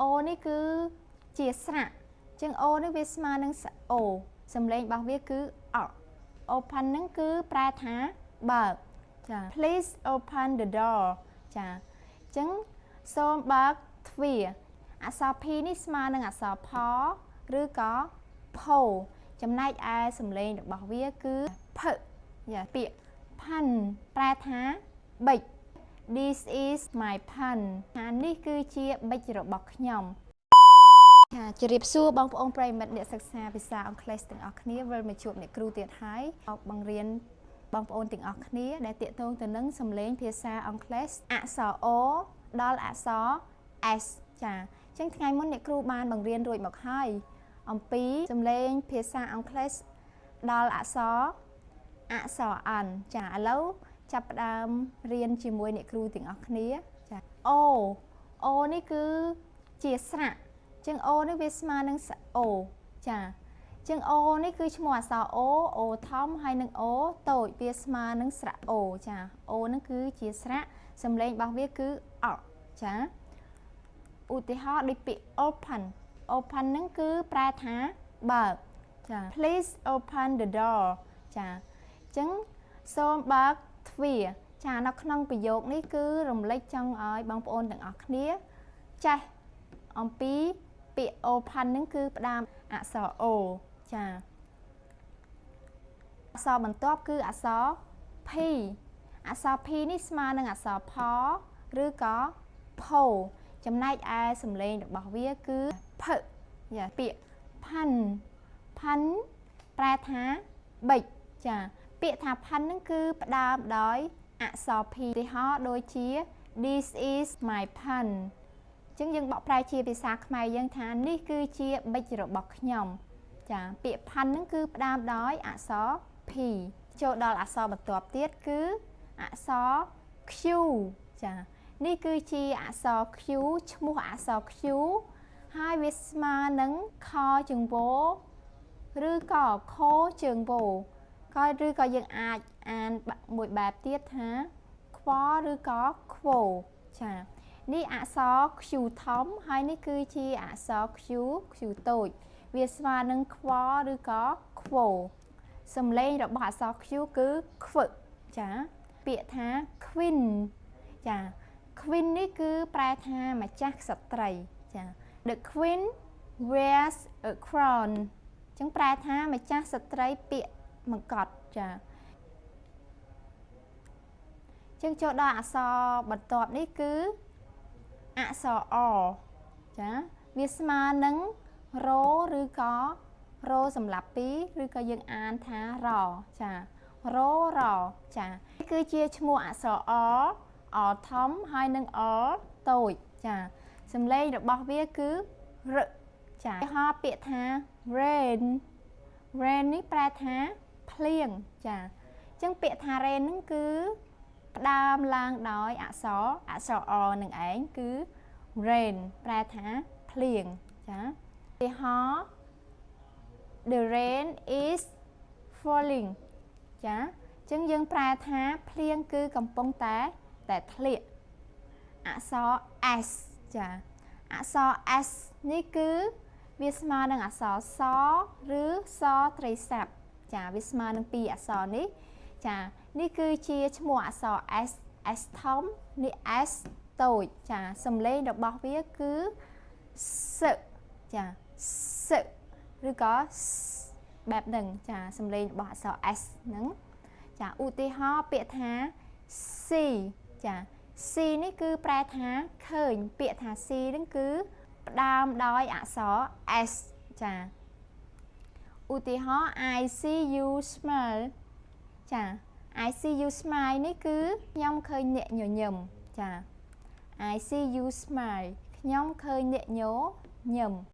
O នេះគឺជាស្រៈចឹង O នេះវាស្មើនឹង O សំឡេងរបស់វាគឺ open ហ្នឹងគឺប្រែថាបើកចា please open the door ចាចឹងសូមបើកទ្វារអក្សរ P នេះស្មើនឹងអក្សរ ផ ឬក៏ផូចំណែកឯសំឡេងរបស់វាគឺផឹចាពាក្យ pen ប្រែថាប៊ិច This is my pen ថានេះគឺជាប៊ិចរបស់ខ្ញុំចាជម្រាបសួរបងប្អូនប្រិយមិត្តអ្នកសិក្សាភាសាអង់គ្លេសទាំងអស់គ្នាវិលមកជួបអ្នកគ្រូទៀតហើយមកបង្រៀនបងប្អូនទាំងអស់គ្នាដែលតាក់ទងទៅនឹងសំឡេងភាសាអង់គ្លេសអក្សរ O ដល់អក្សរ S ចាអញ្ចឹងថ្ងៃមុនអ្នកគ្រូបានបង្រៀនរួចមកហើយអំពីសំឡេងភាសាអង់គ្លេសដល់អក្សរ N ចាឥឡូវចាប់ផ្ដើមរៀនជាមួយអ្នកគ្រូទាំងអស់គ្នាចា O នេះគឺជាស្រៈចឹង O នេះវាស្មើនឹង O ចាចឹង O នេះគឺឈ្មោះអក្សរ O ធំហើយនឹង O តូចវាស្មើនឹងស្រៈ O ចា O នឹងគឺជាស្រៈសំឡេងរបស់វាគឺចាឧទាហរណ៍ដូចពាក្យ open ហ្នឹងគឺប្រែថាបើកចា please open the door ចាអញ្ចឹងសូមបើកទ្វារចានៅក្នុងប្រយោគនេះគឺរំលេចចង់ឲ្យបងប្អូនទាំងអស់គ្នាចេះអំពីពាក្យ open ហ្នឹងគឺផ្ដើមអក្សរ O ចាអក្សរបន្ទាប់គឺអក្សរ P អក្សរ P នេះស្មើនឹងអក្សរ ផ ឬក៏ផូចំណែកឯសំឡេងរបស់វាគឺផឹចាពាក្យ pen ប្រែថាប៊ិចចាពាក្យថា pen ហ្នឹងគឺផ្ដើមដោយអក្សរ P ឧទាហរណ៍ដូចជា This is my pen អញ្ចឹងយើងបកប្រែជាភាសាខ្មែរយើងថានេះគឺជាប៊ិចរបស់ខ្ញុំចាពាក្យ pen ហ្នឹងគឺផ្ដើមដោយអក្សរ P ចូលដល់អក្សរបន្ទាប់ទៀតគឺអក្សរ Q ចានេះគឺជាអក្សរ Q ឈ្មោះអក្សរ Q ហើយវាស្មើនឹងខជើងវឬក៏ខជើងវក៏ឬក៏យើងអាចអានមួយបែបទៀតថាខ្វឬក៏ខ្វចានេះអក្សរ Q ធំហើយនេះគឺជាអក្សរ Q តូចវាស្មើនឹងខ្វឬក៏ខ្វសំឡេងរបស់អក្សរ Q គឺខ្វឹចាពាក្យថា queen ចា queen នេះគឺប្រែថាម្ចាស់ក្សត្រីចា The queen wears a crown ចឹងប្រែថាម្ចាស់ស្ត្រីពាក់មកុដចាចឹងចូលដល់អក្សរបន្ទាប់នេះគឺអក្សរ R ចាវាស្មើនឹងរឬក៏រសម្រាប់ពីរឬក៏យើងអានថារចារចានេះគឺជាឈ្មោះអក្សរ R ធំហើយនឹង R តូចចាសំឡេងរបស់វាគឺរចាឧទាហរណ៍ពាក្យថា rain នេះប្រែថាភ្លៀងចាអញ្ចឹងពាក្យថា rain ហ្នឹងគឺផ្ដើមឡើងដោយអក្សរ R នឹងឯងគឺ rain ប្រែថាភ្លៀងចាឧទាហរណ៍ The rain is falling ចាអញ្ចឹងយើងប្រែថាភ្លៀងគឺកំពុងតែធ្លាក់អក្សរ S ចាអក្សរ S នេះគឺវាស្មើនឹងអក្សរសឬសត្រីស័ព្ទចាវាស្មើនឹងពីរអក្សរនេះចានេះគឺជាឈ្មោះអក្សរ S ធំនេះ S តូចចាសំឡេងរបស់វាគឺសចាសឬក៏បែបហ្នឹងចាសំឡេងរបស់អក្សរ S ហ្នឹងចាឧទាហរណ៍ពាក្យថា see ចា see នេះគឺប្រែថាឃើញពាក្យថា see ហ្នឹងគឺផ្ដើមដោយអក្សរ S ចាឧទាហរណ៍ I see you smile ចា I see you smile នេះគឺខ្ញុំឃើញអ្នកញញឹមចា I see you smile ខ្ញុំឃើញអ្នកញញឹម